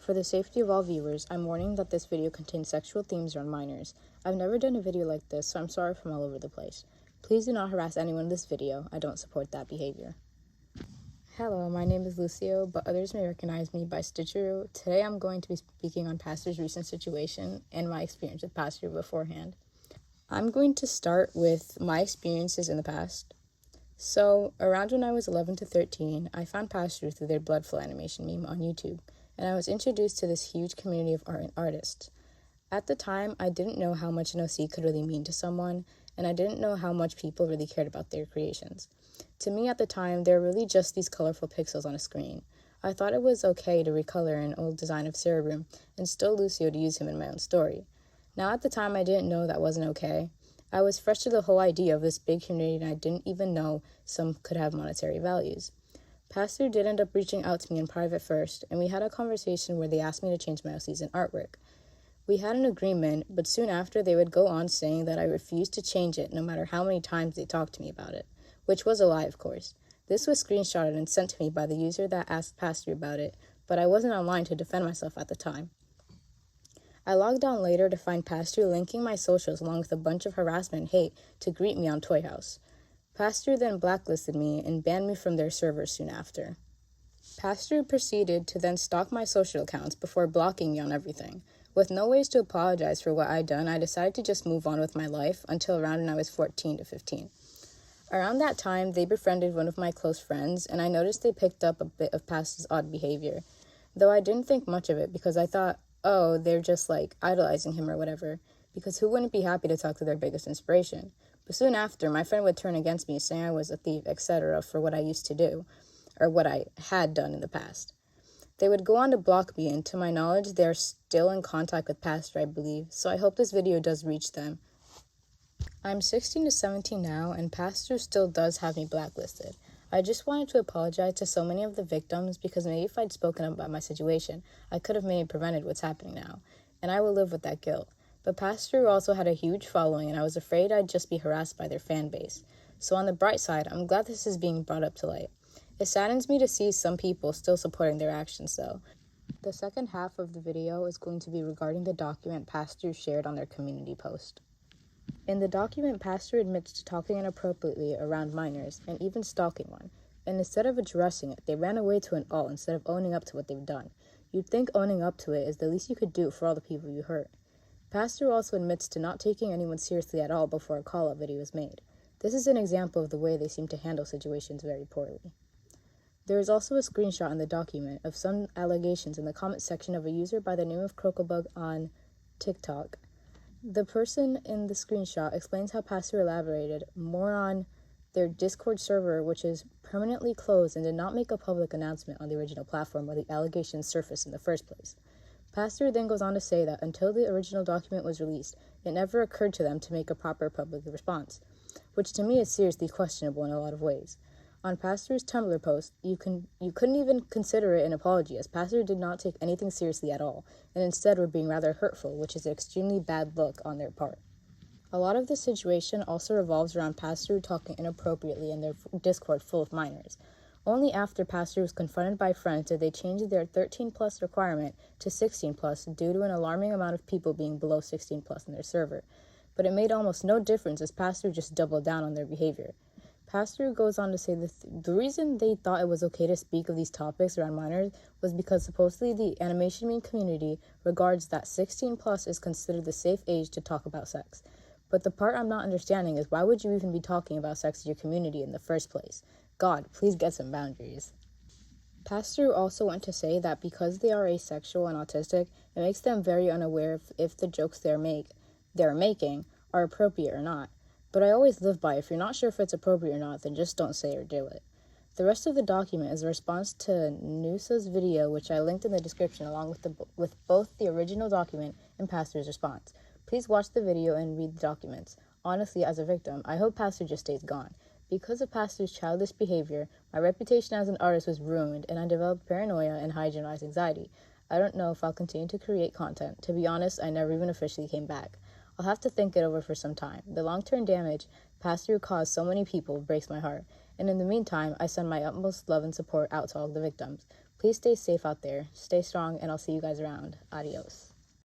For the safety of all viewers, I'm warning that this video contains sexual themes around minors. I've never done a video like this, so I'm sorry if I'm all over the place. Please do not harass anyone in this video. I don't support that behavior. Hello, my name is Lucio, but others may recognize me by Stitcheroo. Today I'm going to be speaking on Pastor's recent situation and my experience with Pastor beforehand. I'm going to start with my experiences in the past. So, around when I was 11 to 13, I found Pastor through their blood flow animation meme on YouTube, and I was introduced to this huge community of art and artists. At the time, I didn't know how much an OC could really mean to someone, and I didn't know how much people really cared about their creations. To me at the time, they were really just these colorful pixels on a screen. I thought it was okay to recolor an old design of Cerebrum and still Lucio to use him in my own story. Now at the time, I didn't know that wasn't okay. I was fresh to the whole idea of this big community, and I didn't even know some could have monetary values. Pastor did end up reaching out to me in private first, and we had a conversation where they asked me to change my OCs and artwork. We had an agreement, but soon after they would go on saying that I refused to change it no matter how many times they talked to me about it, which was a lie, of course. This was screenshotted and sent to me by the user that asked Pastor about it, but I wasn't online to defend myself at the time. I logged on later to find Pastor linking my socials along with a bunch of harassment and hate to greet me on Toy House. Pastor then blacklisted me and banned me from their servers soon after. Pastor proceeded to then stalk my social accounts before blocking me on everything. With no ways to apologize for what I'd done, I decided to just move on with my life until around when I was 14 to 15. Around that time, they befriended one of my close friends, and I noticed they picked up a bit of Pastor's odd behavior, though I didn't think much of it because I thought, oh, they're just idolizing him or whatever, because who wouldn't be happy to talk to their biggest inspiration? But soon after, my friend would turn against me, saying I was a thief, etc., for what I used to do, or what I had done in the past. They would go on to block me, and to my knowledge, they're still in contact with Pastor, I believe, so I hope this video does reach them. I'm 16 to 17 now, and Pastor still does have me blacklisted. I just wanted to apologize to so many of the victims because maybe if I'd spoken up about my situation, I could have maybe prevented what's happening now, and I will live with that guilt. But Pastor also had a huge following, and I was afraid I'd just be harassed by their fan base. So on the bright side, I'm glad this is being brought up to light. It saddens me to see some people still supporting their actions, though. The second half of the video is going to be regarding the document Pastor shared on their community post. In the document, Pastor admits to talking inappropriately around minors and even stalking one, and instead of addressing it, they ran away to an alt instead of owning up to what they've done. You'd think owning up to it is the least you could do for all the people you hurt. Pastor also admits to not taking anyone seriously at all before a call-out video is made. This is an example of the way they seem to handle situations very poorly. There is also a screenshot in the document of some allegations in the comment section of a user by the name of Crocobug on TikTok. The person in the screenshot explains how Pastor elaborated more on their Discord server, which is permanently closed, and did not make a public announcement on the original platform where the allegations surfaced in the first place. Pastor then goes on to say that until the original document was released, it never occurred to them to make a proper public response, which to me is seriously questionable in a lot of ways. On Pastor's Tumblr post, you couldn't even consider it an apology, as Pastor did not take anything seriously at all, and instead were being rather hurtful, which is an extremely bad look on their part. A lot of the situation also revolves around Pastor talking inappropriately in their Discord full of minors. Only after Pastor was confronted by friends did they change their 13+ requirement to 16+ due to an alarming amount of people being below 16+ in their server. But it made almost no difference as Pastor just doubled down on their behavior. Pastor goes on to say the reason they thought it was okay to speak of these topics around minors was because supposedly the animation meme community regards that 16+ is considered the safe age to talk about sex. But the part I'm not understanding is why would you even be talking about sex in your community in the first place? God, please get some boundaries. Pastor also went to say that because they are asexual and autistic, it makes them very unaware if the jokes they're making are appropriate or not. But I always live by, if you're not sure if it's appropriate or not, then just don't say or do it. The rest of the document is a response to Noosa's video, which I linked in the description along with both the original document and Pastor's response. Please watch the video and read the documents. Honestly, as a victim, I hope Pastor just stays gone. Because of Pastor's childish behavior, my reputation as an artist was ruined, and I developed paranoia and high generalized anxiety. I don't know if I'll continue to create content. To be honest, I never even officially came back. I'll have to think it over for some time. The long-term damage Pastor caused so many people breaks my heart, and in the meantime, I send my utmost love and support out to all the victims. Please Please stay safe out there, stay strong, and I'll see you guys around. Adios.